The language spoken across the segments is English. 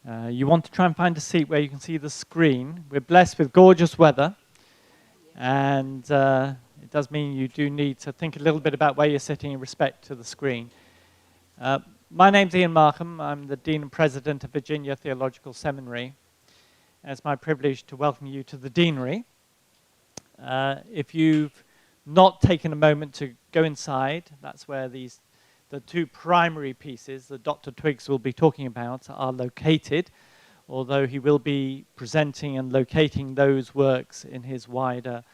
You want to try and find a seat where you can see the screen. We're blessed with gorgeous weather, and it does mean you do need to think a little bit about where you're sitting in respect to the screen. My name's Ian Markham. I'm the Dean and President of Virginia Theological Seminary. It's my privilege to welcome you to the Deanery. If you've not taken a moment to go inside, that's where the two primary pieces that Dr. Twiggs will be talking about are located, although he will be presenting and locating those works in his wider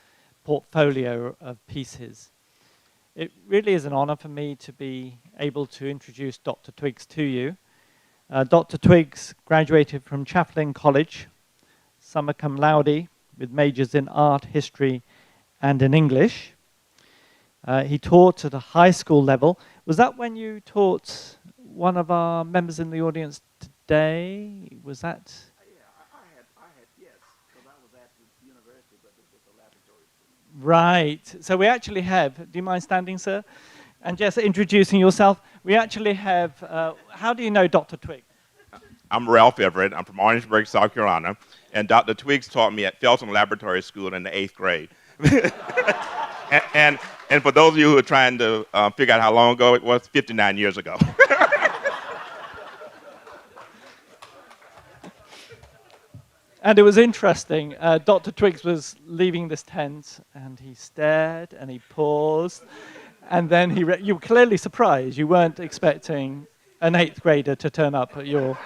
portfolio of pieces. It really is an honor for me to be able to introduce Dr. Twiggs to you. Dr. Twiggs graduated from Chaplain College, summa cum laude, with majors in art, history, and in English. He taught at a high school level. Was that when you taught one of our members in the audience today? Was that? Yeah, I had, yes, because I was at the university, but it was a laboratory student. Right. So we actually have, do you mind standing, sir? And just introducing yourself. We actually have, how do you know Dr. Twiggs? I'm Ralph Everett. I'm from Orangeburg, South Carolina. And Dr. Twiggs taught me at Felton Laboratory School in the 8th grade. And for those of you who are trying to figure out how long ago it was, 59 years ago. And it was interesting. Dr. Twiggs was leaving this tent, and he stared, and he paused, and then you were clearly surprised. You weren't expecting an 8th grader to turn up at your...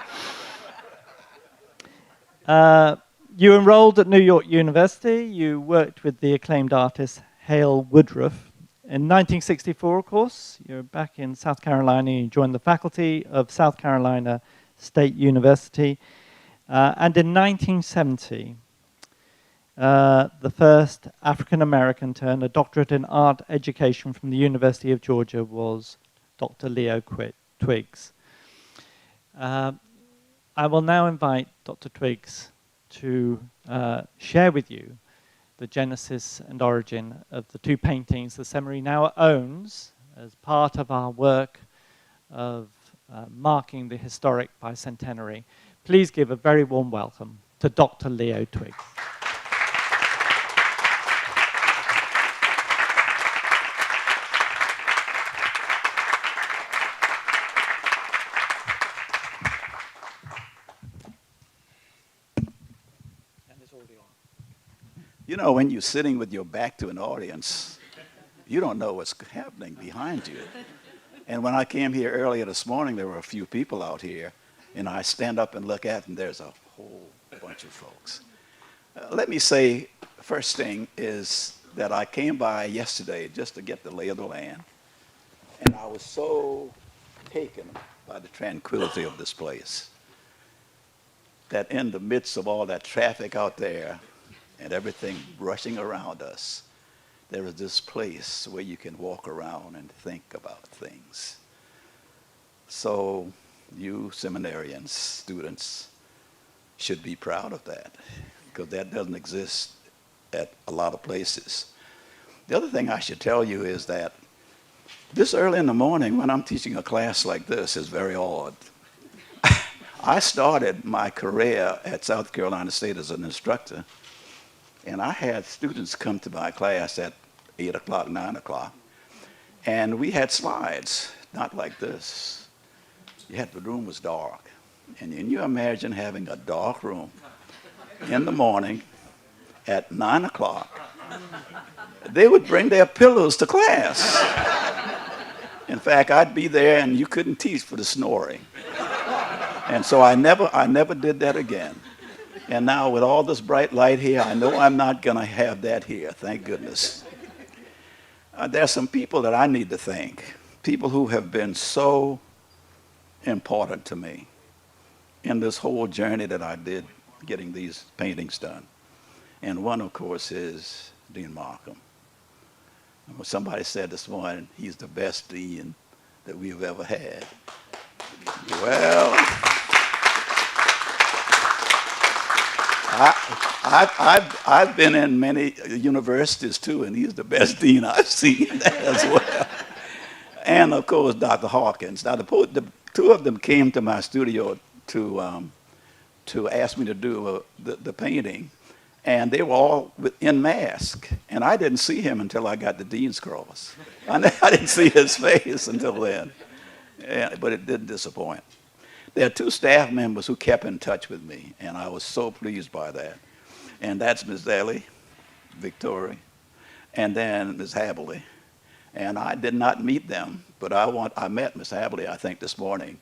You enrolled at New York University. You worked with the acclaimed artist Hale Woodruff. In 1964, of course, you're back in South Carolina. You joined the faculty of South Carolina State University. And in 1970, the first African-American to earn a doctorate in art education from the University of Georgia was Dr. Leo Twiggs. I will now invite Dr. Twiggs to share with you the genesis and origin of the two paintings the seminary now owns as part of our work of marking the historic bicentenary. Please give a very warm welcome to Dr. Leo Twiggs. You know, when you're sitting with your back to an audience, you don't know what's happening behind you. And when I came here earlier this morning, there were a few people out here, and I stand up and look at them, there's a whole bunch of folks. Let me say, first thing is that I came by yesterday just to get the lay of the land, and I was so taken by the tranquility of this place that in the midst of all that traffic out there, and everything rushing around us, there is this place where you can walk around and think about things. So you seminarians, students, should be proud of that, because that doesn't exist at a lot of places. The other thing I should tell you is that this early in the morning when I'm teaching a class like this is very odd. I started my career at South Carolina State as an instructor, and I had students come to my class at 8 o'clock, 9 o'clock, and we had slides, not like this. The room was dark. And can you imagine having a dark room in the morning at 9 o'clock? They would bring their pillows to class. In fact, I'd be there and you couldn't teach for the snoring. And so I never did that again. And now with all this bright light here, I know I'm not going to have that here, thank goodness. There are some people that I need to thank, people who have been so important to me in this whole journey that I did getting these paintings done. And one, of course, is Dean Markham. Somebody said this morning, he's the best dean that we've ever had. Well, I've been in many universities too, and he's the best dean I've seen as well. And of course, Dr. Hawkins. Now, the two of them came to my studio to to ask me to do the painting, and they were all in mask, and I didn't see him until I got the Dean's Cross. I didn't see his face until then, but it didn't disappoint. There are two staff members who kept in touch with me, and I was so pleased by that. And that's Ms. Daly, Victoria, and then Ms. Haberly. And I did not meet them, but I met Ms. Haberly, I think, this morning.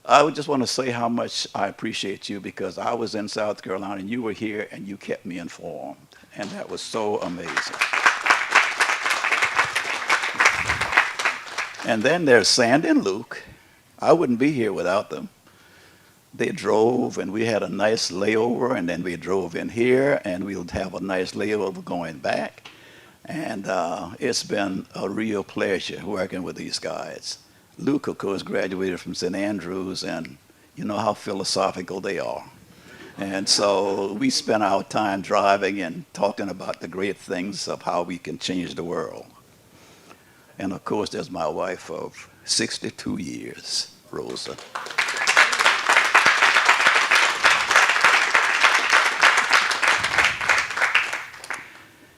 I would just want to say how much I appreciate you, because I was in South Carolina and you were here and you kept me informed. And that was so amazing. And then there's Sandy and Luke. I wouldn't be here without them. They drove, and we had a nice layover, and then we drove in here, and we'll have a nice layover going back. And it's been a real pleasure working with these guys. Luke, of course, graduated from St. Andrews, and you know how philosophical they are. And so we spent our time driving and talking about the great things of how we can change the world. And of course, there's my wife of 62 years, Rosa.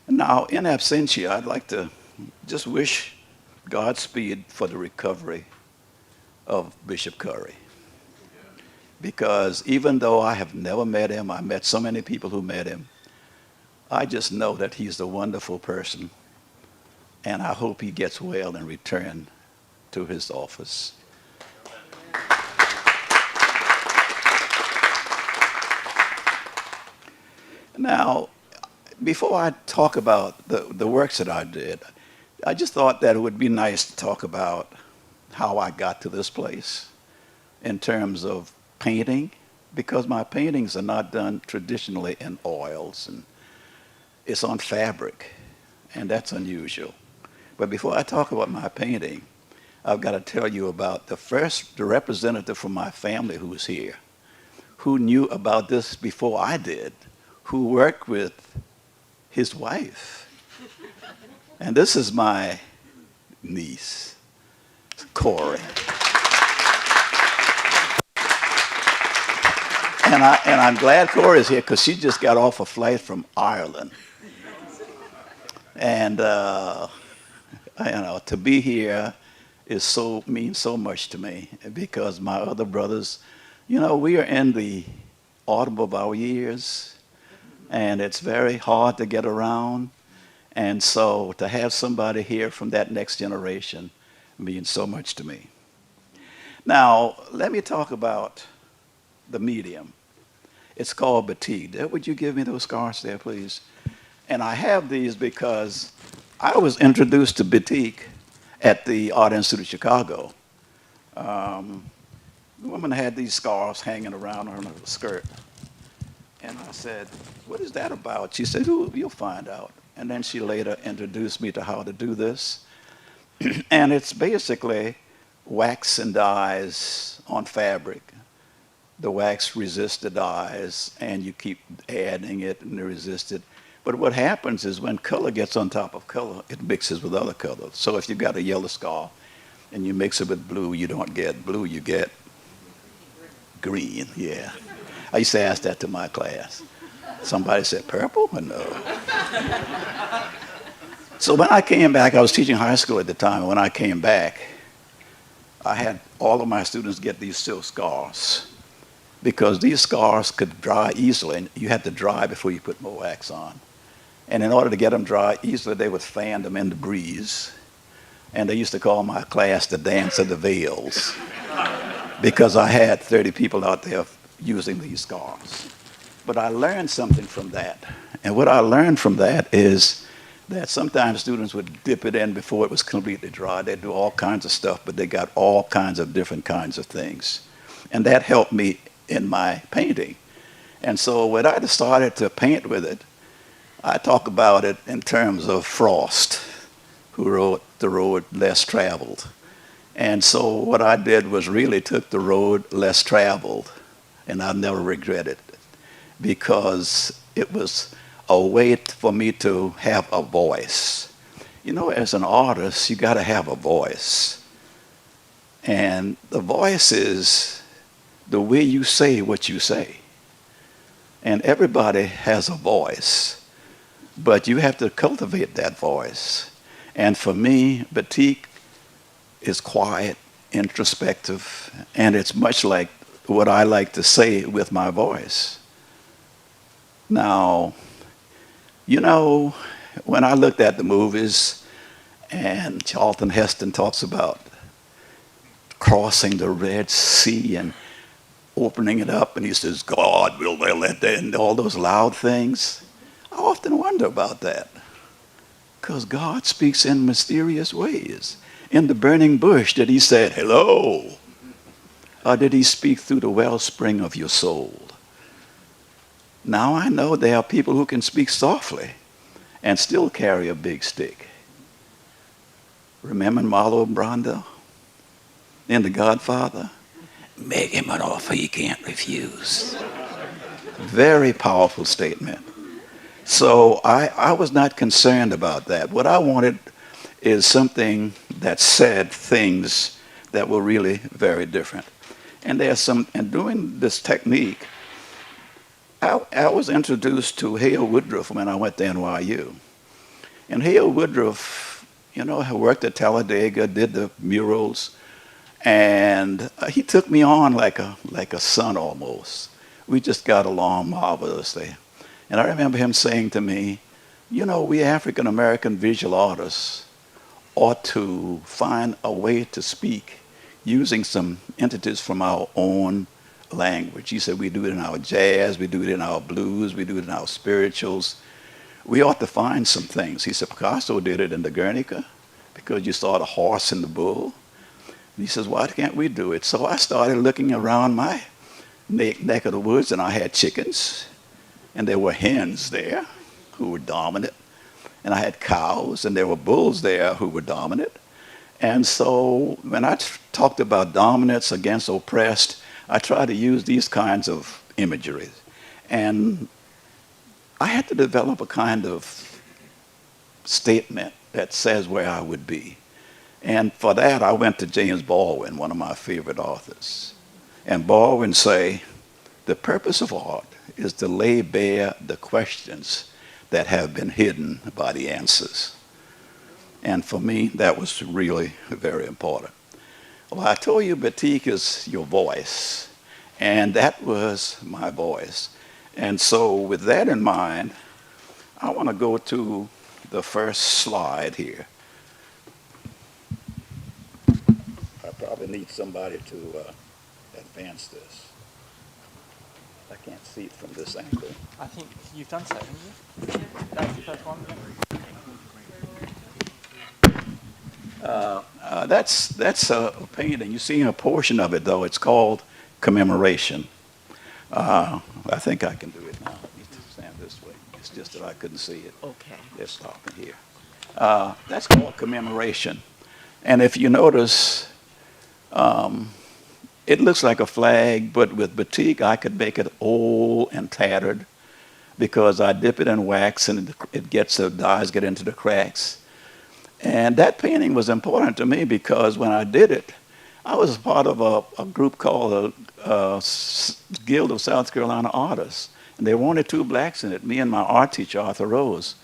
Now, in absentia, I'd like to just wish Godspeed for the recovery of Bishop Curry. Because even though I have never met him, I met so many people who met him, I just know that he's a wonderful person, and I hope he gets well and return to his office. Now, before I talk about the works that I did, I just thought that it would be nice to talk about how I got to this place in terms of painting, because my paintings are not done traditionally in oils, and it's on fabric, and that's unusual. But before I talk about my painting, I've got to tell you about the representative from my family who was here, who knew about this before I did, who worked with his wife. And this is my niece, Corey. And I'm glad Corey's here, because she just got off a flight from Ireland. And to be here means so much to me, because my other brothers, we are in the autumn of our years, and it's very hard to get around. And so to have somebody here from that next generation means so much to me. Now, let me talk about the medium. It's called batik. Would you give me those cards there, please? And I have these because I was introduced to batik at the Art Institute of Chicago. The woman had these scarves hanging around her skirt. And I said, "What is that about?" She said, "Ooh, you'll find out." And then she later introduced me to how to do this. And it's basically wax and dyes on fabric. The wax resists the dyes, and you keep adding it and resist it. But what happens is when color gets on top of color, it mixes with other colors. So if you've got a yellow scarf and you mix it with blue, you don't get blue, you get green, yeah. I used to ask that to my class. Somebody said, "Purple?" Or no. So when I came back, I was teaching high school at the time, and when I came back, I had all of my students get these silk scarves, because these scarves could dry easily, and you had to dry before you put more wax on. And in order to get them dry easily, they would fan them in the breeze. And they used to call my class the dance of the veils, because I had 30 people out there using these scarves. But I learned something from that. And what I learned from that is that sometimes students would dip it in before it was completely dry. They'd do all kinds of stuff, but they got all kinds of different kinds of things. And that helped me in my painting. And so when I started to paint with it, I talk about it in terms of Frost, who wrote The Road Less Traveled. And so what I did was really took the road less traveled, and I never regretted it, because it was a way for me to have a voice. As an artist, you got to have a voice. And the voice is the way you say what you say. And everybody has a voice, but you have to cultivate that voice. And for me, batik is quiet, introspective, and it's much like what I like to say with my voice. Now, you know, when I looked at the movies and Charlton Heston talks about crossing the Red Sea and opening it up, and he says, God will they let that, and all those loud things, I often wonder about that. Because God speaks in mysterious ways. In the burning bush, did he say, hello? Or did he speak through the wellspring of your soul? Now I know there are people who can speak softly and still carry a big stick. Remember Marlon Brando in The Godfather? Make him an offer he can't refuse. Very powerful statement. So I was not concerned about that. What I wanted is something that said things that were really very different. And doing this technique, I was introduced to Hale Woodruff when I went to NYU. And Hale Woodruff, you know, had worked at Talladega, did the murals, and he took me on like a son almost. We just got along marvelously. And I remember him saying to me, you know, we African American visual artists ought to find a way to speak using some entities from our own language. He said we do it in our jazz, we do it in our blues, we do it in our spirituals. We ought to find some things. He said Picasso did it in the Guernica because you saw the horse and the bull. And he says, why can't we do it? So I started looking around my neck of the woods, and I had chickens, and there were hens there who were dominant, and I had cows, and there were bulls there who were dominant. And so when I talked about dominance against oppressed, I tried to use these kinds of imagery. And I had to develop a kind of statement that says where I would be. And for that, I went to James Baldwin, one of my favorite authors. And Baldwin say, the purpose of art is to lay bare the questions that have been hidden by the answers. And for me, that was really very important. Well, I told you batik is your voice, and that was my voice. And so with that in mind, I want to go to the first slide here. I probably need somebody to advance this. I can't see it from this angle. I think you've done so, haven't you? That's the first one. That's a painting. You see a portion of it, though. It's called Commemoration. I think I can do it now. Let me stand this way. It's just that I couldn't see it. Okay. They're stopping here. That's called Commemoration. And if you notice, it looks like a flag, but with batik, I could make it old and tattered because I dip it in wax and the dyes get into the cracks. And that painting was important to me because when I did it, I was part of a group called the Guild of South Carolina Artists. And there were only two blacks in it, me and my art teacher, Arthur Rose.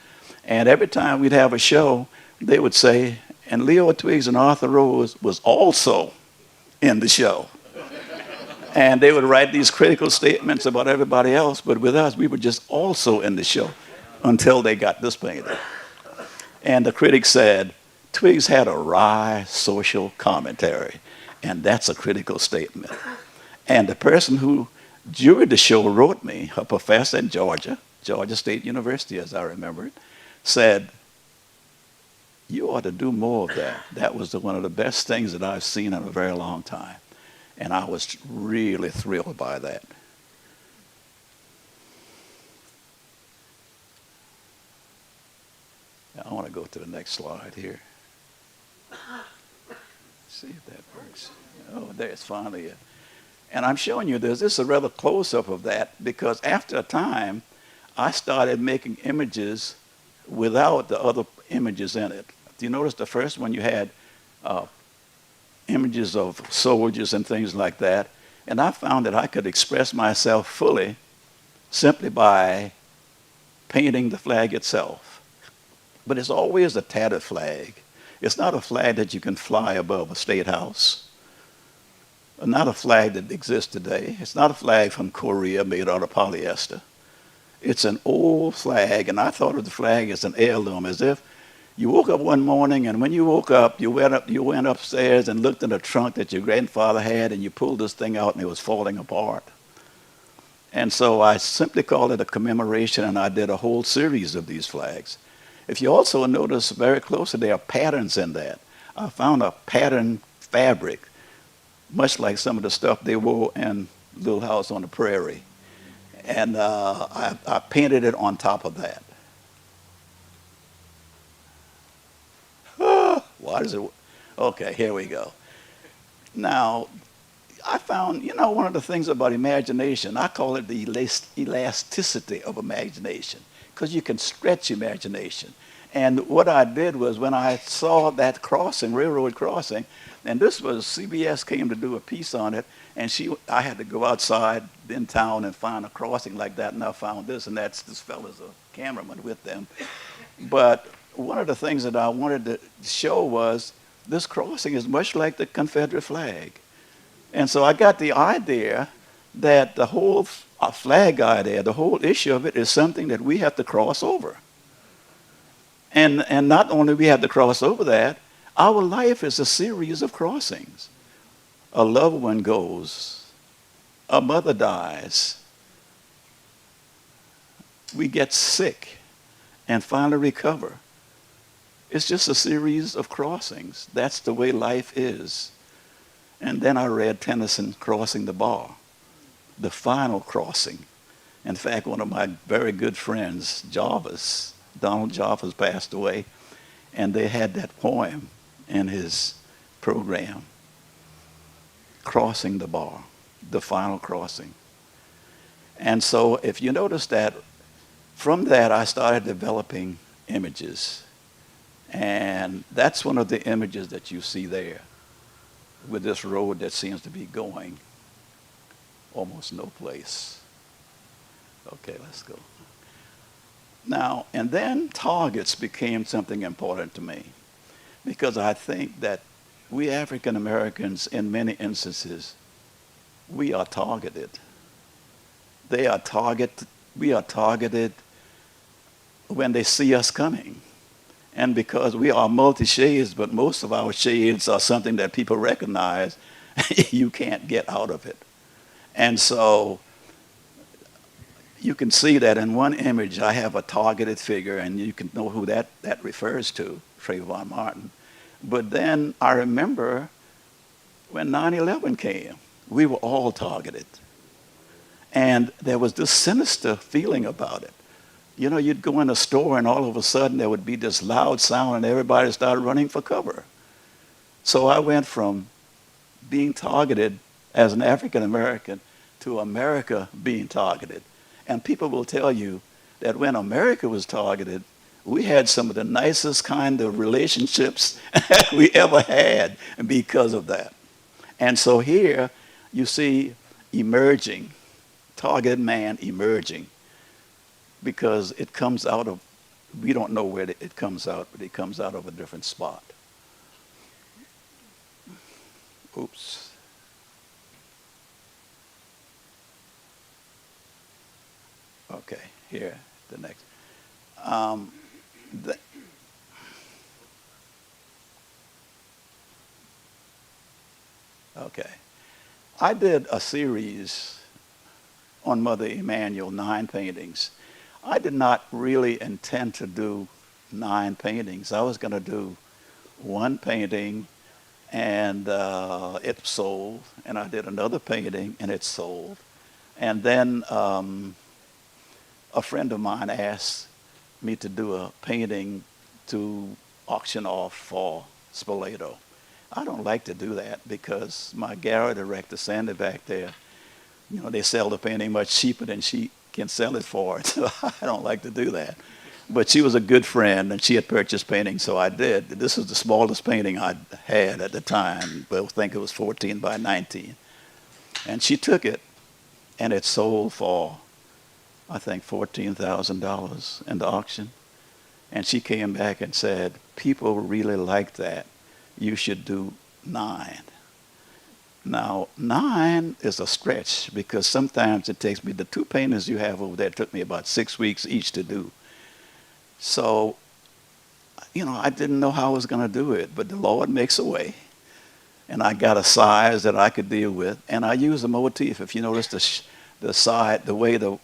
And every time we'd have a show, they would say, and Leo Twiggs and Arthur Rose was also in the show. And they would write these critical statements about everybody else, but with us, we were just also in the show until they got this painting. And the critics said, Twiggs had a wry social commentary, and that's a critical statement. And the person who juried the show wrote me, a professor at Georgia State University, as I remember it, said, you ought to do more of that. That was one of the best things that I've seen in a very long time. And I was really thrilled by that. I want to go to the next slide here. See if that works. Oh, there's finally it. And I'm showing you this. This is a rather close-up of that because after a time, I started making images without the other images in it. Do you notice the first one you had images of soldiers and things like that? And I found that I could express myself fully simply by painting the flag itself. But it's always a tattered flag. It's not a flag that you can fly above a state house. Not a flag that exists today. It's not a flag from Korea made out of polyester. It's an old flag, and I thought of the flag as an heirloom, as if you woke up one morning, and when you woke up, you went upstairs and looked in the trunk that your grandfather had, and you pulled this thing out, and it was falling apart. And so I simply called it a commemoration, and I did a whole series of these flags. If you also notice very closely, there are patterns in that. I found a pattern fabric, much like some of the stuff they wore in Little House on the Prairie. And I painted it on top of that. Why does it? Okay, here we go. Now, I found, one of the things about imagination, I call it the elasticity of imagination, because you can stretch imagination. And what I did was when I saw that crossing, railroad crossing, and this was, CBS came to do a piece on it, and I had to go outside in town and find a crossing like that, and I found this, and this fellow's a cameraman with them. But one of the things that I wanted to show was this crossing is much like the Confederate flag. And so I got the idea that the whole flag idea, the whole issue of it is something that we have to cross over. And not only we have to cross over that, our life is a series of crossings. A loved one goes, a mother dies, we get sick and finally recover. It's just a series of crossings. That's the way life is. And then I read Tennyson, Crossing the Bar, the final crossing. In fact, one of my very good friends, Donald Jarvis, passed away, and they had that poem in his program, Crossing the Bar, the final crossing. And so if you notice that, from that I started developing images. And that's one of the images that you see there, with this road that seems to be going almost no place. Okay, let's go. Now, and then targets became something important to me, because I think that we African Americans, in many instances, we are targeted. We are targeted when they see us coming. And because we are multi-shades, but most of our shades are something that people recognize, you can't get out of it. And so you can see that in one image I have a targeted figure, and you can know who that refers to, Trayvon Martin. But then I remember when 9/11 came, we were all targeted. And there was this sinister feeling about it. You'd go in a store and all of a sudden there would be this loud sound and everybody started running for cover. So I went from being targeted as an African American to America being targeted. And people will tell you that when America was targeted, we had some of the nicest kind of relationships we ever had because of that. And so here you see emerging, targeted man emerging, because it comes out of, we don't know where it comes out, but it comes out of a different spot. Oops. Okay, here, the next. Okay. I did a series on Mother Emanuel, 9 paintings. I did not really intend to do 9 paintings. I was going to do 1 painting, and it sold, and I did another painting, and it sold. And then a friend of mine asked me to do a painting to auction off for Spoleto. I don't like to do that because my gallery director, Sandy, back there, they sell the painting much cheaper than she can sell it for. So I don't like to do that. But she was a good friend, and she had purchased paintings, so I did. This was the smallest painting I had at the time. I think it was 14 by 19. And she took it, and it sold for I think, $14,000 in the auction. And she came back and said, people really like that. You should do 9. Now, 9 is a stretch because sometimes it takes me, the 2 paintings you have over there took me about 6 weeks each to do. So, I didn't know how I was going to do it, but the Lord makes a way. And I got a size that I could deal with. And I use a motif. If you notice the side, the way the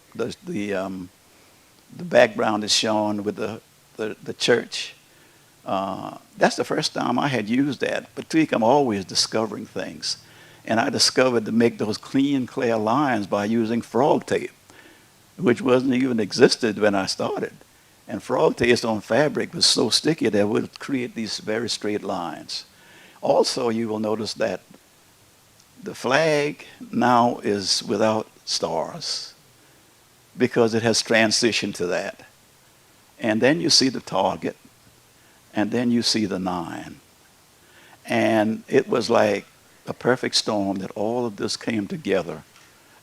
background is shown with the church, that's the first time I had used that. But Twiggs, I'm always discovering things. And I discovered to make those clean, clear lines by using frog tape, which wasn't even existed when I started. And frog tape on fabric was so sticky that it would create these very straight lines. Also, you will notice that the flag now is without stars because it has transitioned to that. And then you see the target, and then you see the 9. And it was like a perfect storm that all of this came together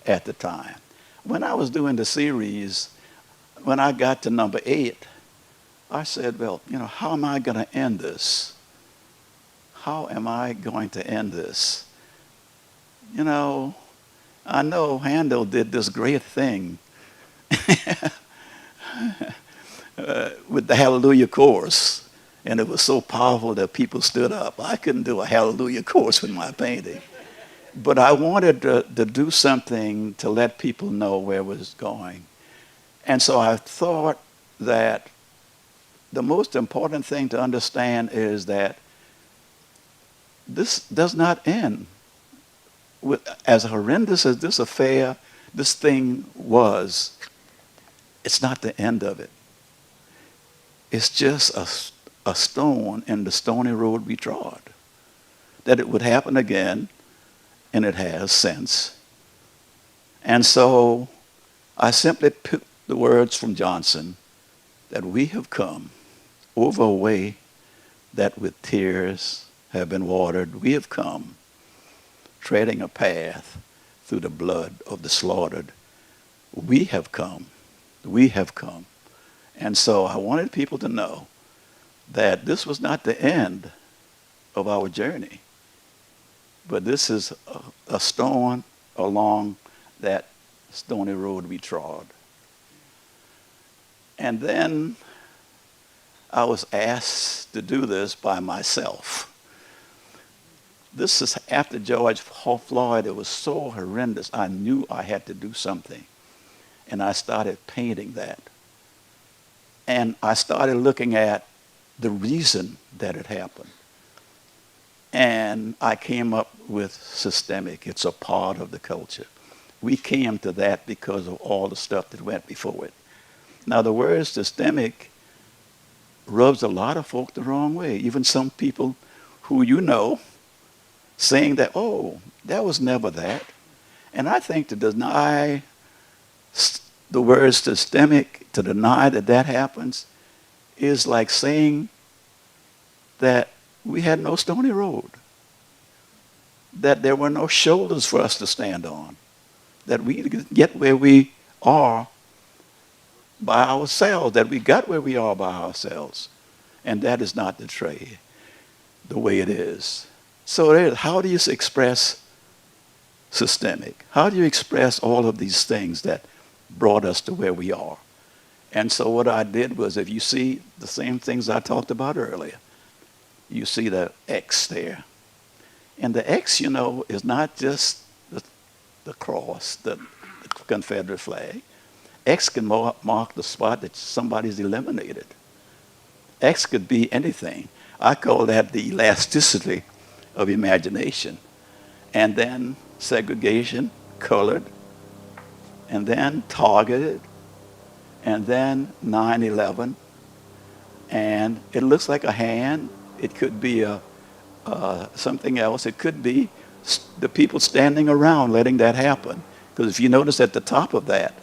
at the time. When I was doing the series, when I got to number 8, I said, well, how am I going to end this? How am I going to end this? I know Handel did this great thing with the Hallelujah chorus. And it was so powerful that people stood up. I couldn't do a Hallelujah chorus with my painting. But I wanted to do something to let people know where it was going. And so I thought that the most important thing to understand is that this does not end. As horrendous as this affair, this thing was, it's not the end of it. It's just a stone in the stony road we trod. That it would happen again, and it has since. And so I simply picked the words from Johnson, that we have come over a way that with tears have been watered. We have come treading a path through the blood of the slaughtered. We have come. We have come. And so I wanted people to know that this was not the end of our journey, but this is a stone along that stony road we trod. And then I was asked to do this by myself. This is after George Floyd. It was so horrendous. I knew I had to do something. And I started painting that. And I started looking at the reason that it happened. And I came up with systemic. It's a part of the culture. We came to that because of all the stuff that went before it. Now, the word systemic rubs a lot of folk the wrong way. Even some people who saying that, oh, that was never that. And I think to deny the word systemic, to deny that happens, is like saying that we had no stony road, that there were no shoulders for us to stand on, that we get where we are by ourselves, that we got where we are by ourselves. And that is not the way it is. So how do you express systemic? How do you express all of these things that brought us to where we are? And so what I did was, if you see the same things I talked about earlier, you see the X there. And the X, is not just the cross, the Confederate flag. X can mark the spot that somebody's eliminated. X could be anything. I call that the elasticity of imagination. And then segregation, colored, and then targeted, and then 9/11. And it looks like a hand. It could be something else. It could be the people standing around letting that happen. Because if you notice at the top of that,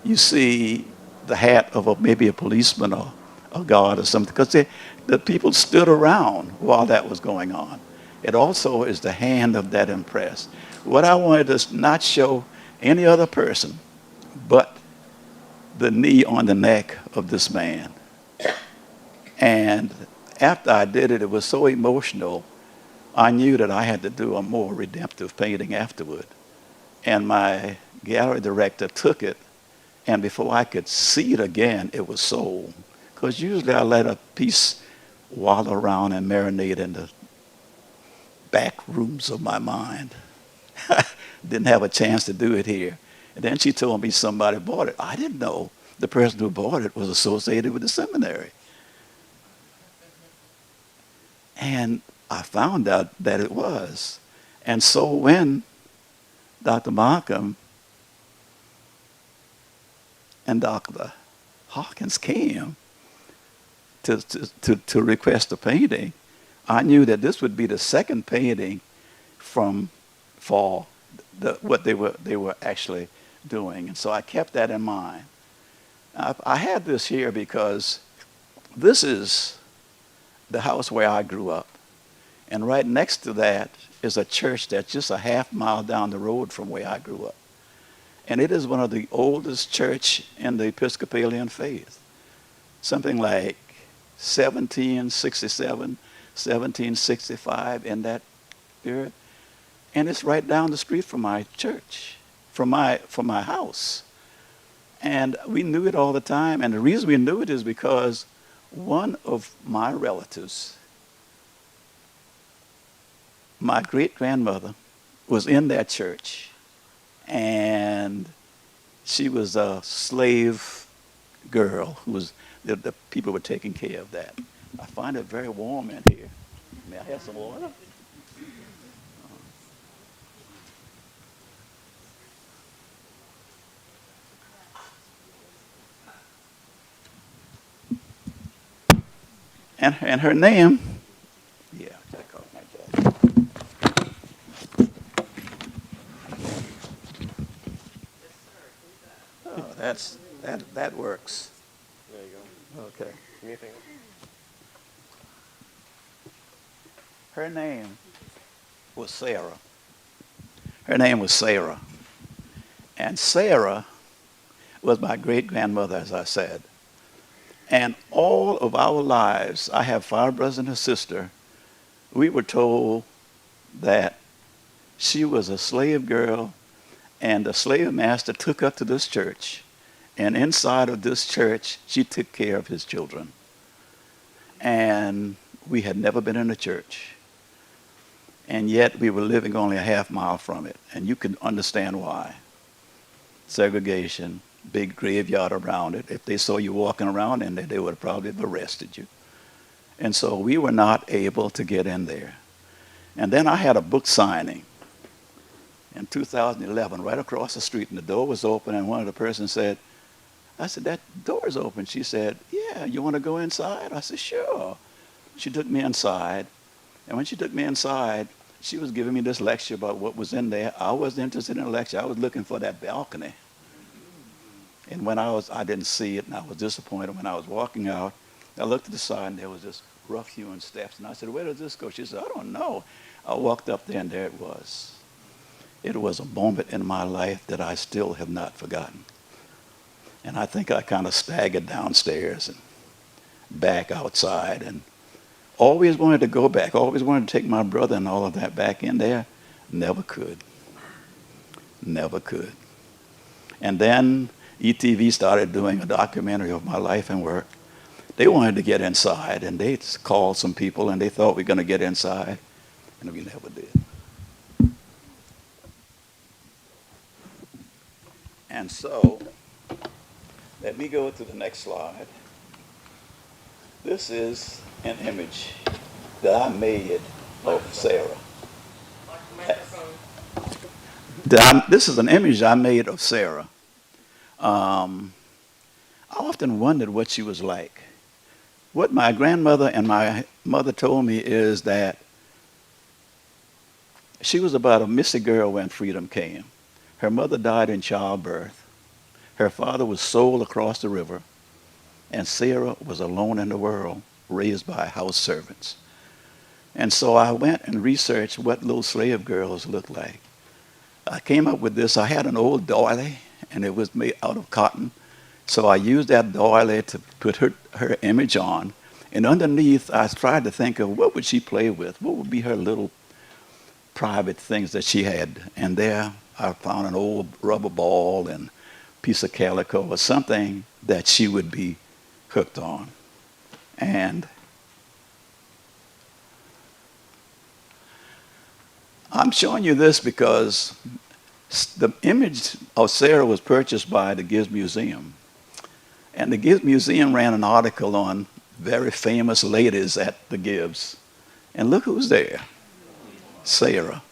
you see the hat of maybe a policeman or a guard or something, because the people stood around while that was going on. It also is the hand of that impressed. What I wanted to not show any other person but the knee on the neck of this man. And after I did it, it was so emotional, I knew that I had to do a more redemptive painting afterward. And my gallery director took it, and before I could see it again, it was sold. Because usually I let a piece wallow around and marinate in the back rooms of my mind. Didn't have a chance to do it here. And then she told me somebody bought it. I didn't know the person who bought it was associated with the seminary. And I found out that it was. And so when Dr. Markham and Dr. Hawkins came to request a painting, I knew that this would be the second painting for what they were actually doing. And so I kept that in mind. I had this here because this is the house where I grew up. And right next to that is a church that's just a half mile down the road from where I grew up. And it is one of the oldest church in the Episcopalian faith. Something like 1767, 1765 in that period. And it's right down the street from my church, from my house. And we knew it all the time. And the reason we knew it is because one of my relatives, my great-grandmother, was in that church. And she was a slave girl who was, the people were taking care of that. I find it very warm in here. May I have some water? And her name, yeah, that caught my dad. Oh, that works. There you go. Okay. Anything else? Her name was Sarah. Her name was Sarah. And Sarah was my great-grandmother, as I said. And all of our lives, I have 5 brothers and a sister, we were told that she was a slave girl, and the slave master took her to this church. And inside of this church, she took care of his children. And we had never been in a church. And yet we were living only a half mile from it. And you can understand why. Segregation, big graveyard around it. If they saw you walking around in there, they would have probably have arrested you. And so we were not able to get in there. And then I had a book signing in 2011 right across the street, and the door was open, and one of the persons said, I said, that door is open. She said, yeah, you want to go inside? I said, sure. She took me inside, and when she took me inside, she was giving me this lecture about what was in there. I wasn't interested in the lecture. I was looking for that balcony. And when I didn't see it, and I was disappointed. When I was walking out, I looked at the side, and there was this rough-hewn steps. And I said, where does this go? She said, I don't know. I walked up there, and there it was. It was a moment in my life that I still have not forgotten. And I think I kind of staggered downstairs and back outside, and always wanted to go back, always wanted to take my brother and all of that back in there. Never could. Never could. And then ETV started doing a documentary of my life and work. They wanted to get inside, and they called some people, and they thought we were going to get inside, and we never did. And so, let me go to the next slide. This is an image that I made of Sarah. This is an image I made of Sarah. I often wondered what she was like. What my grandmother and my mother told me is that she was about a missy girl when freedom came. Her mother died in childbirth. Her father was sold across the river. And Sarah was alone in the world, raised by house servants. And so I went and researched what little slave girls looked like. I came up with this. I had an old doily, and it was made out of cotton. So I used that doily to put her image on. And underneath, I tried to think of what would she play with? What would be her little private things that she had? And there I found an old rubber ball and piece of calico or something that she would be hooked on. And I'm showing you this because the image of Sarah was purchased by the Gibbs Museum. And the Gibbs Museum ran an article on very famous ladies at the Gibbs. And look who's there. Sarah.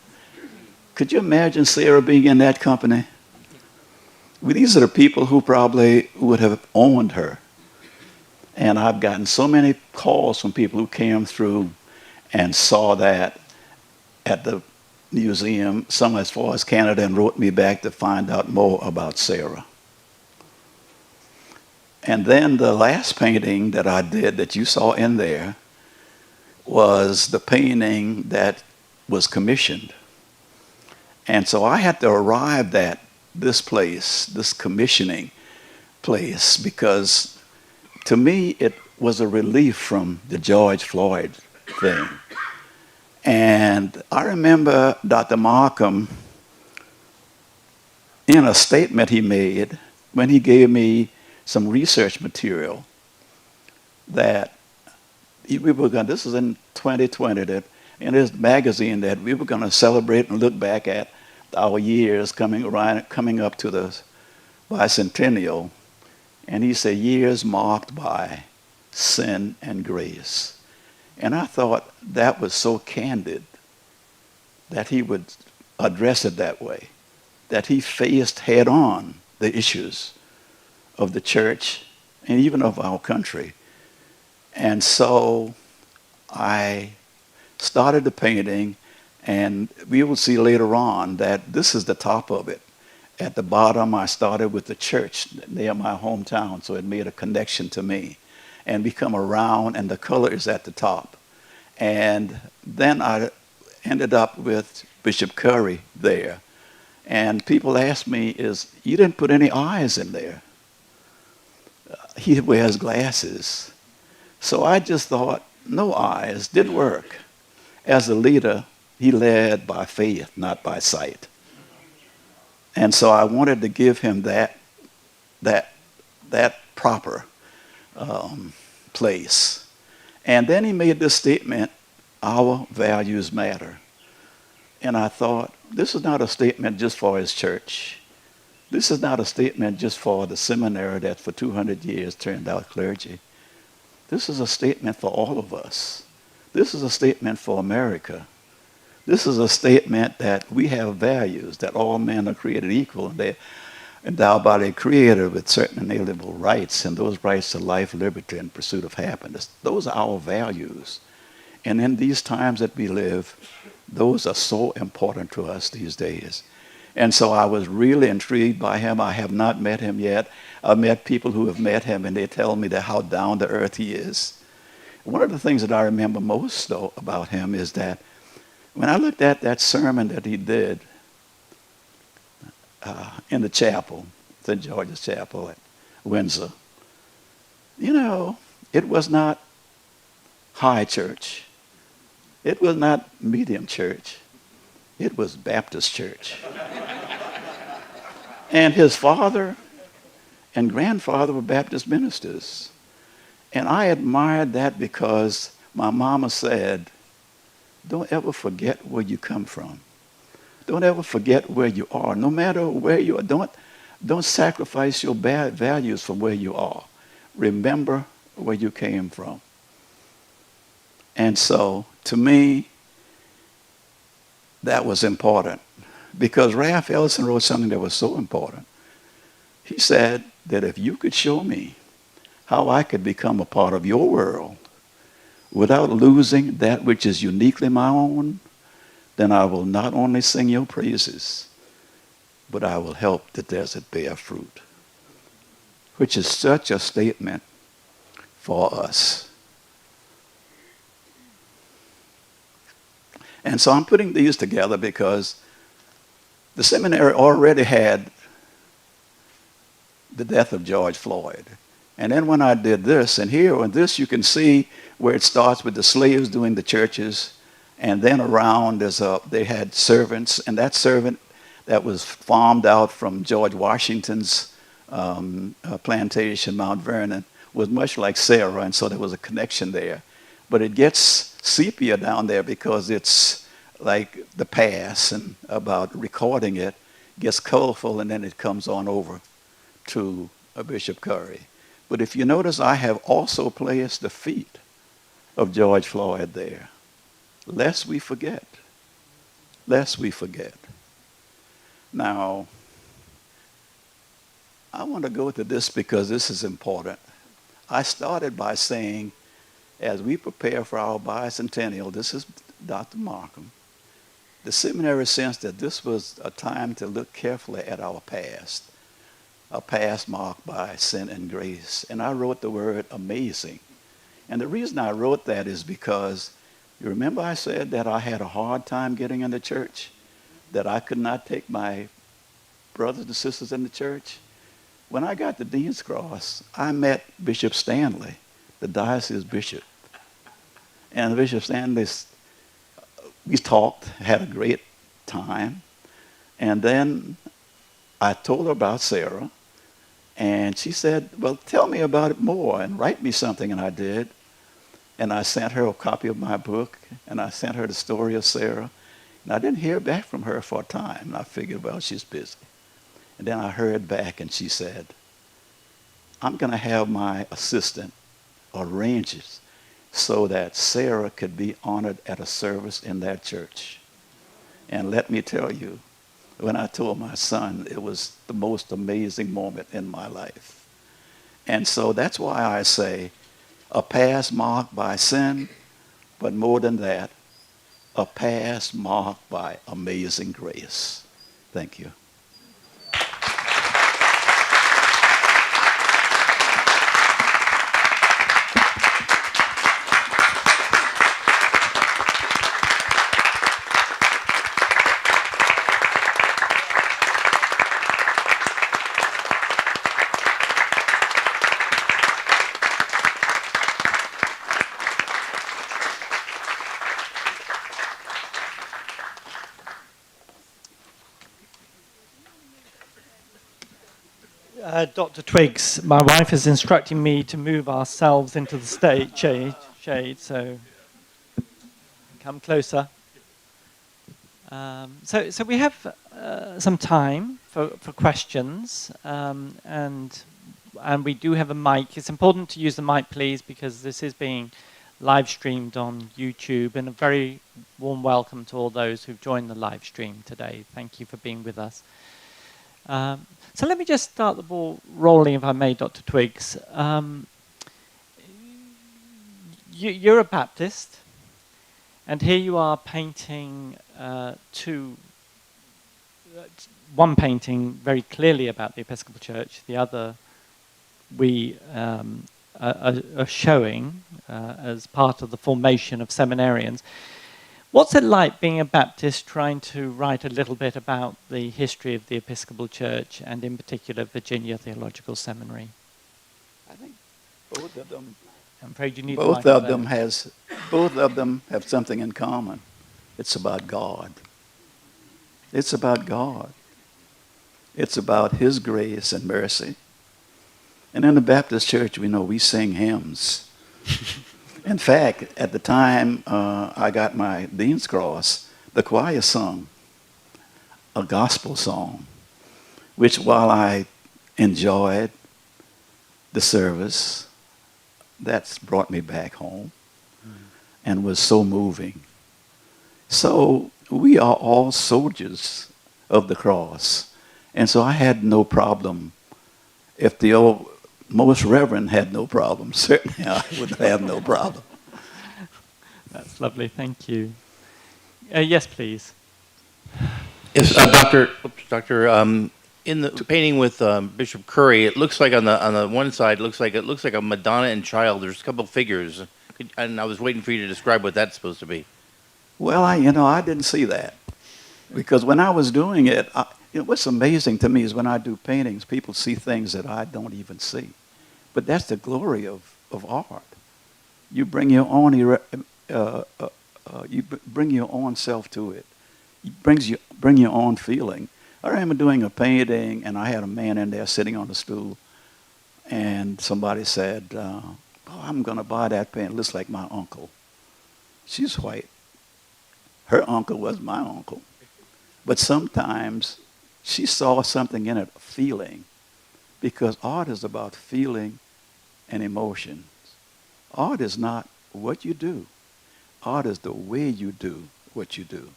Could you imagine Sarah being in that company? Well, these are the people who probably would have owned her. And I've gotten so many calls from people who came through and saw that at the museum, some as far as Canada, and wrote me back to find out more about Sarah. And then the last painting that I did that you saw in there was the painting that was commissioned. And so I had to arrive at this place, this commissioning place, because to me it was a relief from the George Floyd thing. And I remember Dr. Markham, in a statement he made when he gave me some research material, that we were going, this was in 2020, that in his magazine, that we were going to celebrate and look back at our years coming up to the bicentennial. And he said, years marked by sin and grace. And I thought that was so candid that he would address it that way, that he faced head on the issues of the church and even of our country. And so I started the painting, and we will see later on that this is the top of it. At the bottom, I started with the church near my hometown, so it made a connection to me. And we come around, and the color is at the top. And then I ended up with Bishop Curry there. And people ask me, you didn't put any eyes in there? He wears glasses. So I just thought, no eyes, didn't work. As a leader, he led by faith, not by sight. And so I wanted to give him that proper place. And then he made this statement, our values matter. And I thought, this is not a statement just for his church. This is not a statement just for the seminary that for 200 years turned out clergy. This is a statement for all of us. This is a statement for America. This is a statement that we have values, that all men are created equal, and they're endowed by their Creator with certain inalienable rights, and those rights are life, liberty, and pursuit of happiness. Those are our values. And in these times that we live, those are so important to us these days. And so I was really intrigued by him. I have not met him yet. I've met people who have met him, and they tell me that how down to earth he is. One of the things that I remember most, though, about him is that when I looked at that sermon that he did in the chapel, St. George's Chapel at Windsor, it was not high church. It was not medium church. It was Baptist church. And his father and grandfather were Baptist ministers. And I admired that because my mama said, don't ever forget where you come from. Don't ever forget where you are. No matter where you are, don't sacrifice your bad values for where you are. Remember where you came from. And so, to me, that was important. Because Ralph Ellison wrote something that was so important. He said that if you could show me how I could become a part of your world without losing that which is uniquely my own, then I will not only sing your praises, but I will help the desert bear fruit. Which is such a statement for us. And so I'm putting these together because the seminary already had the death of George Floyd. And then when I did this, and here on this you can see where it starts with the slaves doing the churches, and then around they had servants, and that servant that was farmed out from George Washington's plantation, Mount Vernon, was much like Sarah, and so there was a connection there. But it gets sepia down there because it's like the past and about recording it gets colorful, and then it comes on over to Bishop Curry. But if you notice, I have also placed the feet of George Floyd there, lest we forget. Lest we forget. Now, I want to go to this because this is important. I started by saying, as we prepare for our bicentennial, this is Dr. Markham, the seminary sensed that this was a time to look carefully at our past, a past marked by sin and grace. And I wrote the word amazing. And the reason I wrote that is because, you remember I said that I had a hard time getting into church, that I could not take my brothers and sisters in the church? When I got to Dean's Cross, I met Bishop Stanley, the diocese bishop. And Bishop Stanley, we talked, had a great time. And then I told her about Sarah. And she said, well, tell me about it more and write me something. And I did. And I sent her a copy of my book. And I sent her the story of Sarah. And I didn't hear back from her for a time. And I figured, well, she's busy. And then I heard back, and she said, I'm going to have my assistant arrange it so that Sarah could be honored at a service in that church. And let me tell you, when I told my son, it was the most amazing moment in my life. And so that's why I say a past marked by sin, but more than that, a past marked by amazing grace. Thank you. Dr. Twiggs, my wife is instructing me to move ourselves into the shade, so come closer. So we have some time for questions, and we do have a mic. It's important to use the mic, please, because this is being live streamed on YouTube, and a very warm welcome to all those who've joined the live stream today. Thank you for being with us. So let me just start the ball rolling, if I may, Dr. Twiggs. You're a Baptist, and here you are painting one painting very clearly about the Episcopal Church, the other we are showing as part of the formation of seminarians. What's it like being a Baptist trying to write a little bit about the history of the Episcopal Church and in particular Virginia Theological Seminary? I think both of them. I'm afraid you need Both of them have something in common. It's about God. It's about God. It's about His grace and mercy. And in the Baptist Church, we know we sing hymns. In fact, at the time I got my Dean's Cross, the choir sung a gospel song, which while I enjoyed the service, that's brought me back home and was so moving. So we are all soldiers of the cross. And so I had no problem. If the old Most Reverend had no problem, certainly I would have no problem. That's lovely, thank you. Yes, please. Yes, Doctor. In the painting with Bishop Curry, it looks like on the one side, it looks like a Madonna and Child. There's a couple of figures, and I was waiting for you to describe what that's supposed to be. Well, I didn't see that, because when I was doing it, what's amazing to me is when I do paintings, people see things that I don't even see. But that's the glory of art. You bring your own bring your own self to it. Bring your own feeling. I remember doing a painting, and I had a man in there sitting on the stool, and somebody said, "Oh, I'm going to buy that painting. It looks like my uncle." She's white. Her uncle was my uncle. But sometimes she saw something in it, feeling, because art is about feeling and emotions. Art is not what you do. Art is the way you do what you do.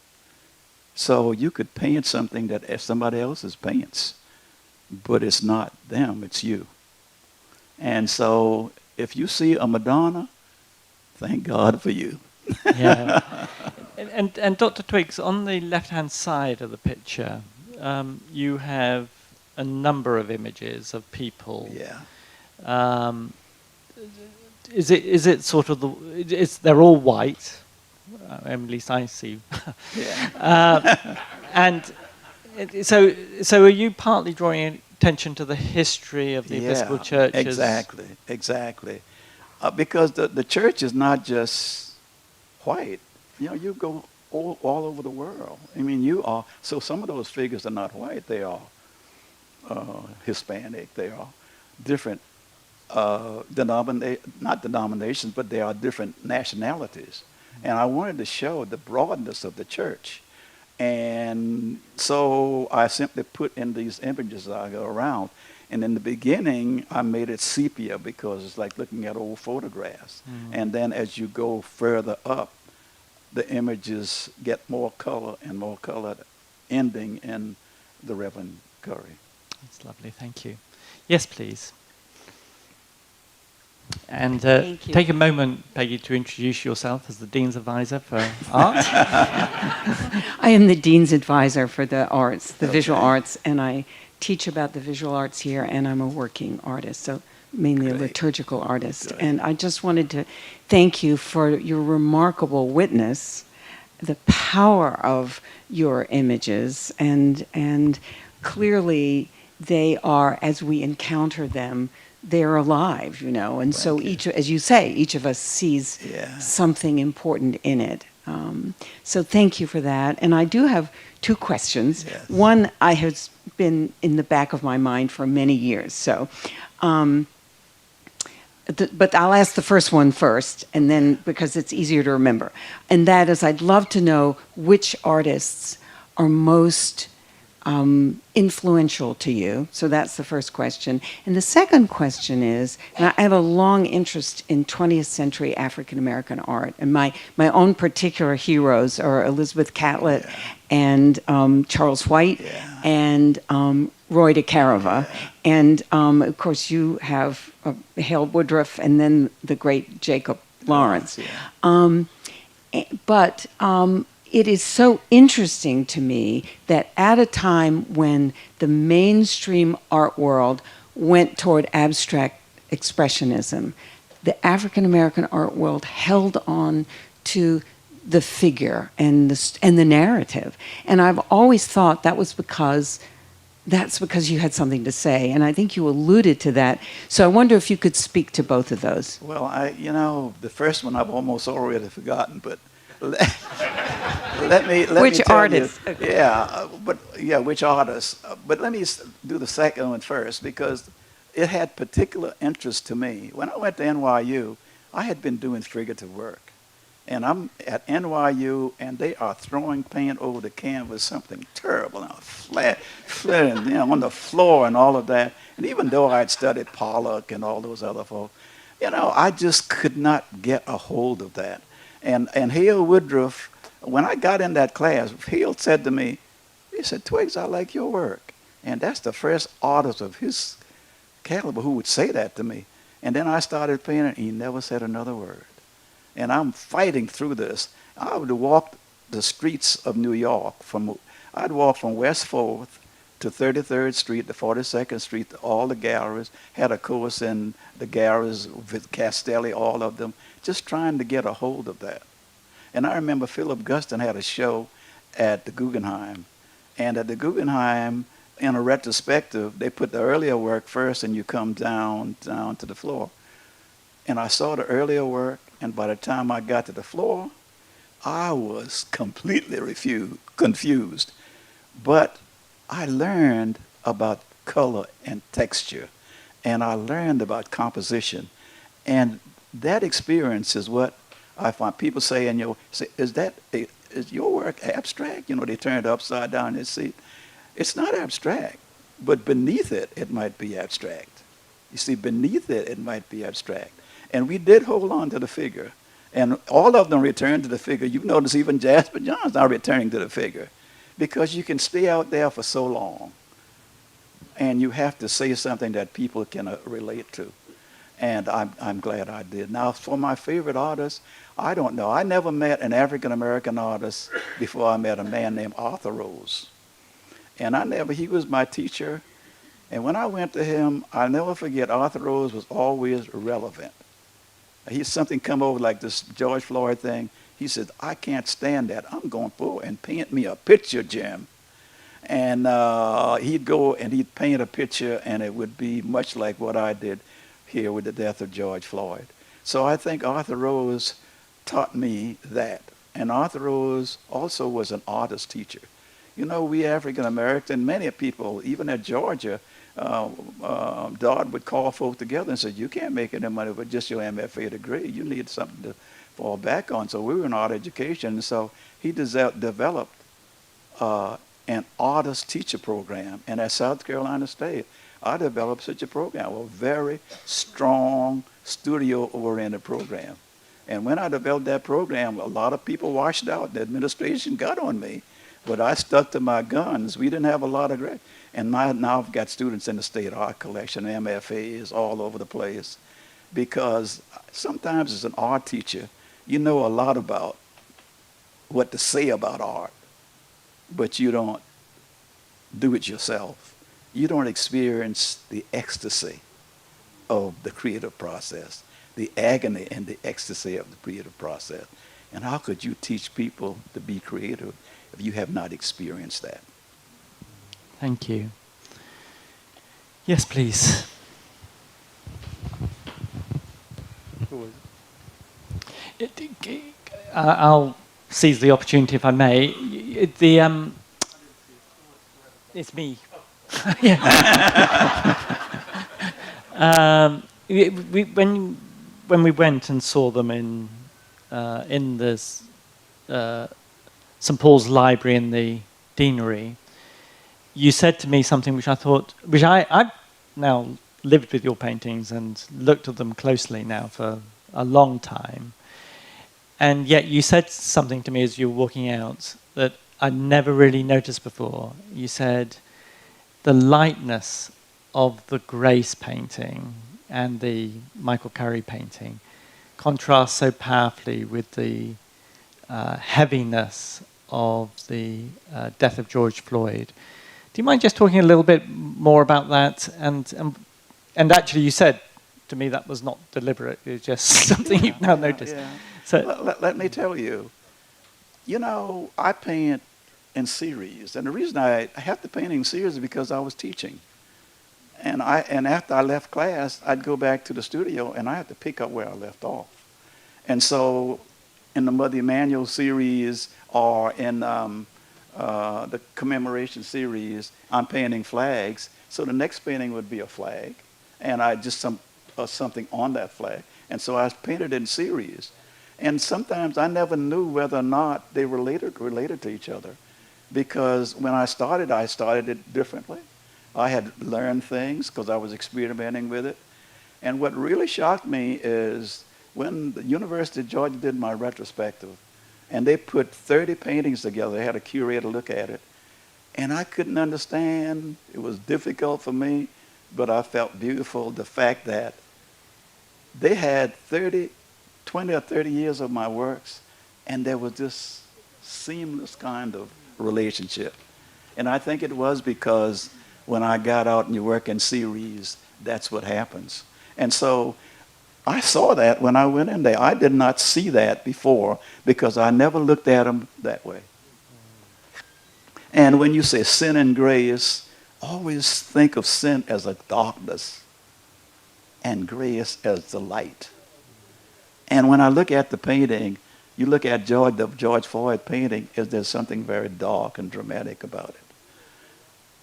So you could paint something that somebody else's paints, but it's not them, it's you. And so if you see a Madonna, thank God for you. Yeah. And Dr. Twiggs, on the left-hand side of the picture, you have a number of images of people. Yeah. Is it sort of they're all white, at least I see. Yeah. And so are you partly drawing attention to the history of the Episcopal churches? Exactly. Because the church is not just white. You go all over the world. I mean, so some of those figures are not white. They are Hispanic. They are different not denominations, but they are different nationalities. And I wanted to show the broadness of the church. And so I simply put in these images as I go around. And in the beginning, I made it sepia because it's like looking at old photographs. And then as you go further up, the images get more color and more colored, ending in the Reverend Curry. That's lovely, thank you. Yes, please. And Thank you. take a moment, Peggy, to introduce yourself as the Dean's Advisor for Art. I am the Dean's Advisor for the arts, the visual arts, and I teach about the visual arts here, and I'm a working artist, so mainly a liturgical artist. Good. And I just wanted to thank you for your remarkable witness, the power of your images, and clearly they are, as we encounter them, they're alive, and so each, as you say, each of us sees something important in it. So thank you for that. And I do have two questions. Yes. One has been in the back of my mind for many years. So, but I'll ask the first one first, and then because it's easier to remember. And that is, I'd love to know which artists are most influential to you? So that's the first question. And the second question is, and I have a long interest in 20th century African American art, and my own particular heroes are Elizabeth Catlett and Charles White and Roy DeCarava. And of course you have Hale Woodruff and then the great Jacob Lawrence. But it is so interesting to me that at a time when the mainstream art world went toward abstract expressionism, the African American art world held on to the figure and the narrative. And I've always thought that's because you had something to say. And I think you alluded to that. So I wonder if you could speak to both of those. Well, the first one I've almost already forgotten, but let me Which tell artist? you. Which artist? But let me do the second one first because it had particular interest to me. When I went to NYU, I had been doing figurative work. And I'm at NYU, and they are throwing paint over the canvas, something terrible, flat, on the floor and all of that. And even though I had studied Pollock and all those other folks, I just could not get a hold of that. And Hale Woodruff, when I got in that class, Hale said to me, he said, "Twiggs, I like your work." And that's the first artist of his caliber who would say that to me. And then I started painting, and he never said another word. And I'm fighting through this. I would walk the streets of New York. I'd walk from West 4th to 33rd Street to 42nd Street to all the galleries. Had a course in the galleries with Castelli, all of them, just trying to get a hold of that. And I remember Philip Guston had a show at the Guggenheim, And at the Guggenheim, in a retrospective, they put the earlier work first and you come down to the floor. And I saw the earlier work, and by the time I got to the floor, I was completely confused. But I learned about color and texture, and I learned about composition. And that experience is what I find people say, is your work abstract? You know, they turn it upside down in their seat. It's not abstract, but beneath it, it might be abstract. You see, beneath it, it might be abstract. And we did hold on to the figure. And all of them returned to the figure. You notice even Jasper John's now returning to the figure, because you can stay out there for so long, and you have to say something that people can relate to. And I'm glad I did. Now, for my favorite artist, I don't know. I never met an African-American artist before I met a man named Arthur Rose. And he was my teacher. And when I went to him, I'll never forget, Arthur Rose was always relevant. Something come over like this George Floyd thing. He said, I can't stand that. I'm going forward and paint me a picture, Jim. And he'd go and he'd paint a picture, and it would be much like what I did here with the death of George Floyd. So I think Arthur Rose taught me that. And Arthur Rose also was an artist teacher. You know, we African Americans, many people, even at Georgia, Dodd would call folk together and say, you can't make any money with just your MFA degree. You need something to fall back on. So we were in art education. So he developed an artist teacher program. And at South Carolina State, I developed such a program, a very strong studio-oriented program. And when I developed that program, a lot of people washed out. The administration got on me. But I stuck to my guns. We didn't have a lot of grades. And now I've got students in the state art collection, MFAs all over the place. Because sometimes as an art teacher, you know a lot about what to say about art, but you don't do it yourself. You don't experience the ecstasy of the creative process, the agony and the ecstasy of the creative process. And how could you teach people to be creative if you have not experienced that? Thank you. Yes, please. I'll seize the opportunity if I may. It's me. When we went and saw them in this St. Paul's Library in the Deanery, you said to me something which I've now lived with your paintings and looked at them closely now for a long time. And yet you said something to me as you were walking out that I'd never really noticed before. You said the lightness of the Grace painting and the Michael Curry painting contrasts so powerfully with the heaviness of the death of George Floyd. Do you mind just talking a little bit more about that? And actually, you said to me that was not deliberate. It was just something you've now noticed. Yeah. So let me tell you, I paint in series. And the reason I have to paint in series is because I was teaching. And after I left class, I'd go back to the studio, and I had to pick up where I left off. And so in the Mother Emanuel series or in the commemoration series, I'm painting flags. So the next painting would be a flag, and I just something on that flag. And so I painted in series. And sometimes I never knew whether or not they related to each other, because when I started it differently. I had learned things because I was experimenting with it. And what really shocked me is when the University of Georgia did my retrospective, and they put 30 paintings together. They had a curator look at it. And I couldn't understand. It was difficult for me, but I felt beautiful. The fact that they had 20 or 30 years of my works, and there was this seamless kind of relationship. And I think it was because when I got out and you work in series, that's what happens. And so I saw that when I went in there. I did not see that before because I never looked at them that way. And when you say sin and grace, always think of sin as a darkness and grace as the light. And when I look at the painting, you look at the George Floyd painting, there's something very dark and dramatic about it.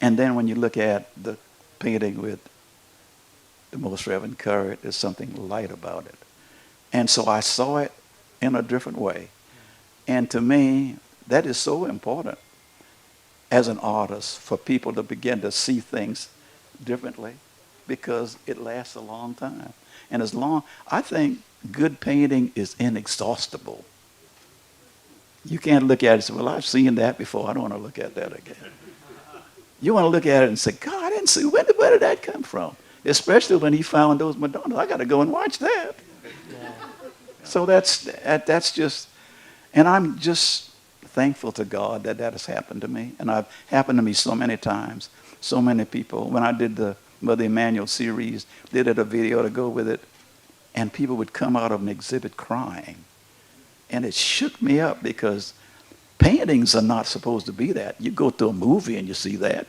And then when you look at the painting with the Most Reverend Curry, there's something light about it. And so I saw it in a different way. And to me, that is so important as an artist for people to begin to see things differently, because it lasts a long time. And I think good painting is inexhaustible. You can't look at it and say, well, I've seen that before. I don't want to look at that again. You want to look at it and say, God, I didn't see, where did that come from? Especially when he found those Madonnas. I got to go and watch that. Yeah. So that's just, and I'm just thankful to God that has happened to me. And it's happened to me so many times. So many people, when I did the Mother Emanuel series, did a video to go with it, and people would come out of an exhibit crying. And it shook me up, because paintings are not supposed to be that. You go to a movie and you see that.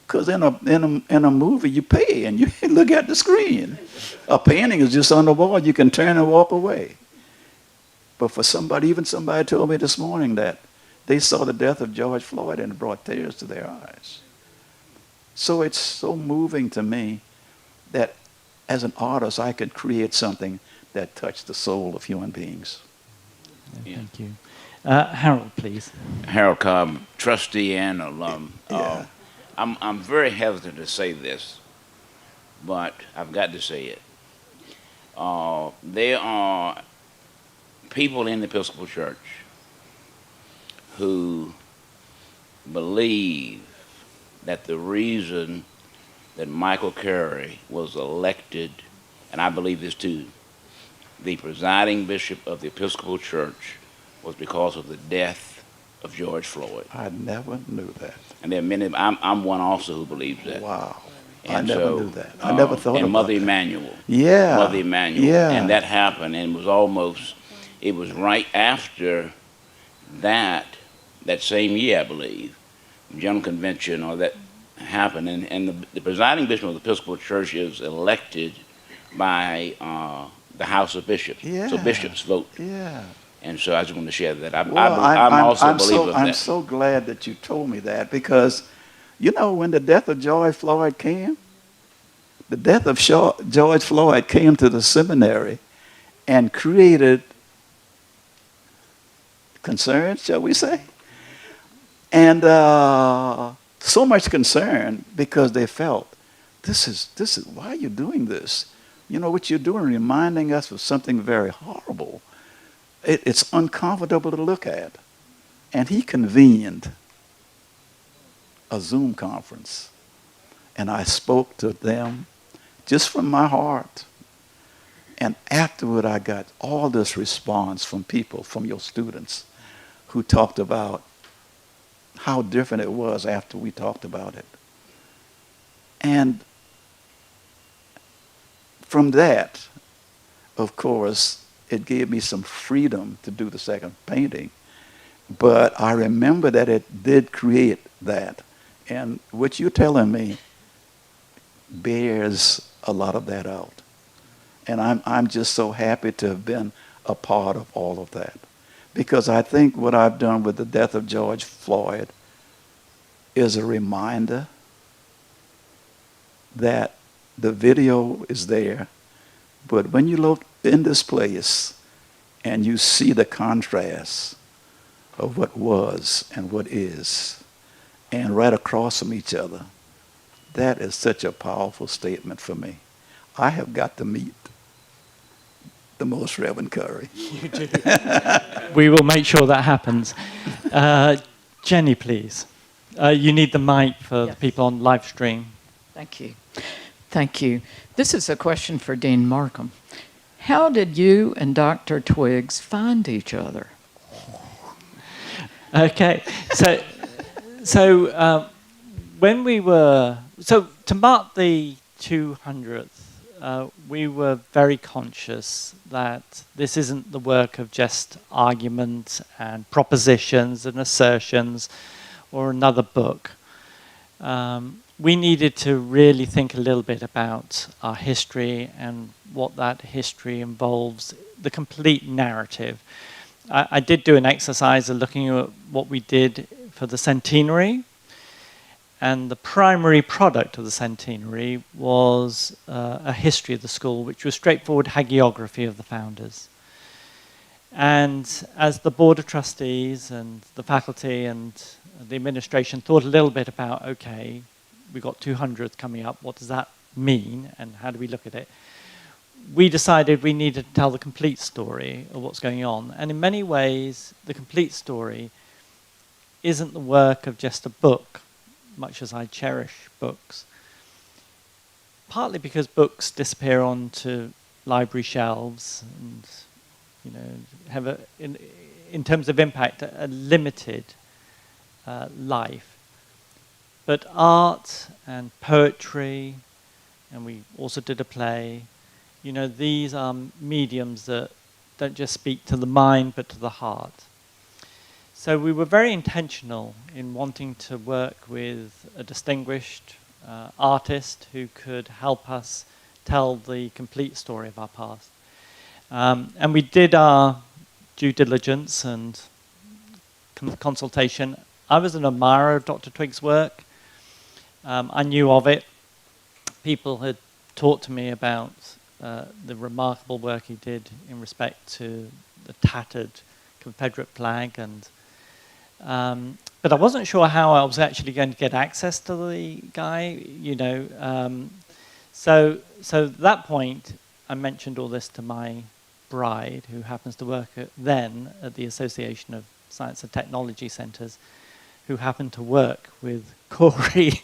Because in a movie, you pay and you look at the screen. A painting is just on the wall. You can turn and walk away. But for even somebody told me this morning that they saw the death of George Floyd and it brought tears to their eyes. So it's so moving to me that as an artist, I could create something that touched the soul of human beings. Yeah. Thank you. Harold, please. Harold Cobb, trustee and alum. Yeah. I'm very hesitant to say this, but I've got to say it. There are people in the Episcopal Church who believe that the reason that Michael Carey was elected, and I believe this too, the presiding bishop of the Episcopal Church, was because of the death of George Floyd. I never knew that. And there are many, I'm one also who believes that. Wow. And I never so, knew that. I never thought and about Mother that. Emanuel. Yeah. Mother Emanuel. Yeah. And that happened, and it was right after that same year, I believe, General Convention, or that happened, and the presiding bishop of the Episcopal Church is elected by the House of Bishops. Yeah. So bishops vote. Yeah. And so I just want to share that. I'm I'm a believer of that. I'm so glad that you told me that, because, when the death of George Floyd came, George Floyd came to the seminary and created concern, shall we say? And so much concern, because they felt, this is why are you doing this? What you're doing, reminding us of something very horrible. It's uncomfortable to look at. And he convened a Zoom conference. And I spoke to them just from my heart. And afterward, I got all this response from people, from your students, who talked about how different it was after we talked about it. And from that, of course, it gave me some freedom to do the second painting. But I remember that it did create that. And what you're telling me bears a lot of that out. And I'm just so happy to have been a part of all of that. Because I think what I've done with the death of George Floyd is a reminder that the video is there, but when you look in this place and you see the contrast of what was and what is, and right across from each other, that is such a powerful statement for me. I have got to meet the Most Reverend Curry. You do. We will make sure that happens. Jenny, please. You need the mic for the people on live stream. Thank you. Thank you. This is a question for Dean Markham. How did you and Dr. Twiggs find each other? Okay. So when we were... So to mark the 200th, we were very conscious that this isn't the work of just argument and propositions and assertions. or another book. We needed to really think a little bit about our history and what that history involves, the complete narrative. I did do an exercise of looking at what we did for the centenary, and the primary product of the centenary was a history of the school, which was straightforward hagiography of the founders. And as the Board of Trustees and the faculty and the administration thought a little bit about, okay, we've got 200th coming up, what does that mean, and how do we look at it? We decided we needed to tell the complete story of what's going on. And in many ways, the complete story isn't the work of just a book, much as I cherish books. Partly because books disappear onto library shelves and, you know, have in terms of impact, a limited life. But art and poetry, and we also did a play, you know, these are mediums that don't just speak to the mind, but to the heart. So we were very intentional in wanting to work with a distinguished artist who could help us tell the complete story of our past. And we did our due diligence and consultation. I was an admirer of Dr. Twiggs' work. I knew of it. People had talked to me about the remarkable work he did in respect to the tattered Confederate flag, and but I wasn't sure how I was actually going to get access to the guy, you know. So at that point, I mentioned all this to my bride, who happens to work at the Association of Science and Technology Centres, who happened to work with Corey,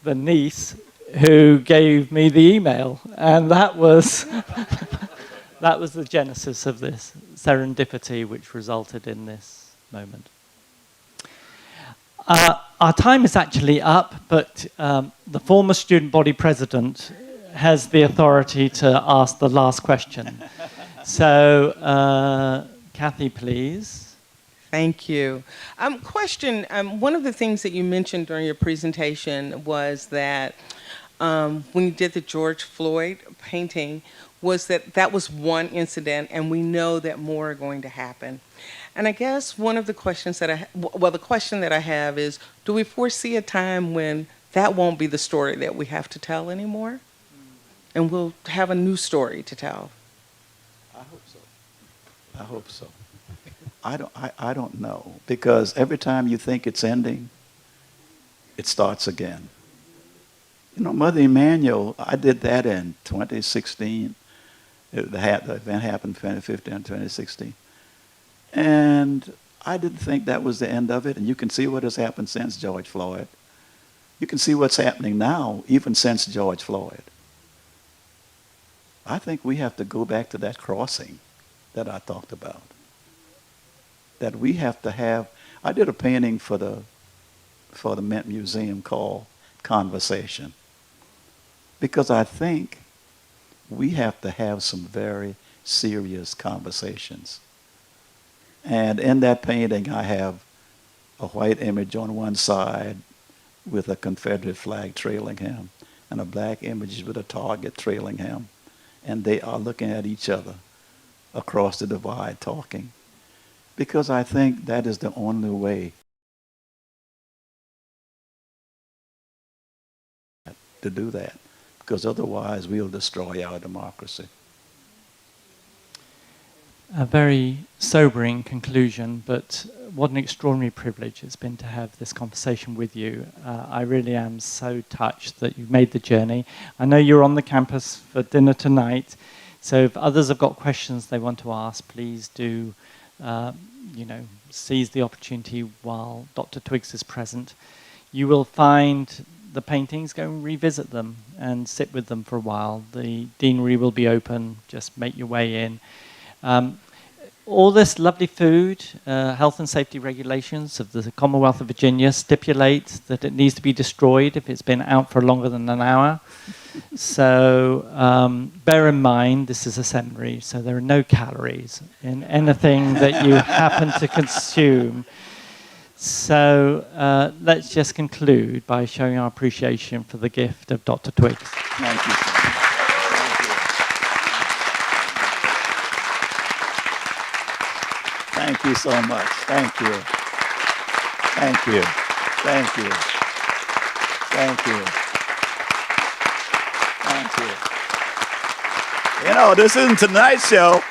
the niece, who gave me the email, and that was that was the genesis of this serendipity, which resulted in this moment. Our time is actually up, but the former student body president has the authority to ask the last question. So, Kathy, please. Thank you. Question, one of the things that you mentioned during your presentation was that when you did the George Floyd painting, was that was one incident, and we know that more are going to happen. And I guess one of the questions that the question that I have is, do we foresee a time when that won't be the story that we have to tell anymore? And we'll have a new story to tell? I hope so. I hope so. I don't know, because every time you think it's ending, it starts again. You know, Mother Emanuel, I did that in 2016. The event happened in 2015 and 2016. And I didn't think that was the end of it. And you can see what has happened since George Floyd. You can see what's happening now, even since George Floyd. I think we have to go back to that crossing that I talked about. That we have to have. I did a painting for the Mint Museum called Conversation, because I think we have to have some very serious conversations. And in that painting, I have a white image on one side with a Confederate flag trailing him, and a black image with a target trailing him. And they are looking at each other across the divide talking. Because I think that is the only way to do that. Because otherwise we'll destroy our democracy. A very sobering conclusion, but what an extraordinary privilege it's been to have this conversation with you. I really am so touched that you've made the journey. I know you're on the campus for dinner tonight, so if others have got questions they want to ask, please do seize the opportunity while Dr. Twiggs is present. You will find the paintings, go and revisit them and sit with them for a while. The deanery will be open, just make your way in. All this lovely food, health and safety regulations of the Commonwealth of Virginia stipulate that it needs to be destroyed if it's been out for longer than an hour. So bear in mind, this is a seminary, so there are no calories in anything that you happen to consume. So let's just conclude by showing our appreciation for the gift of Dr. Twiggs. Thank you. Thank you so much. Thank you. Thank you. Thank you. Thank you. Thank you. You know, this isn't tonight's show.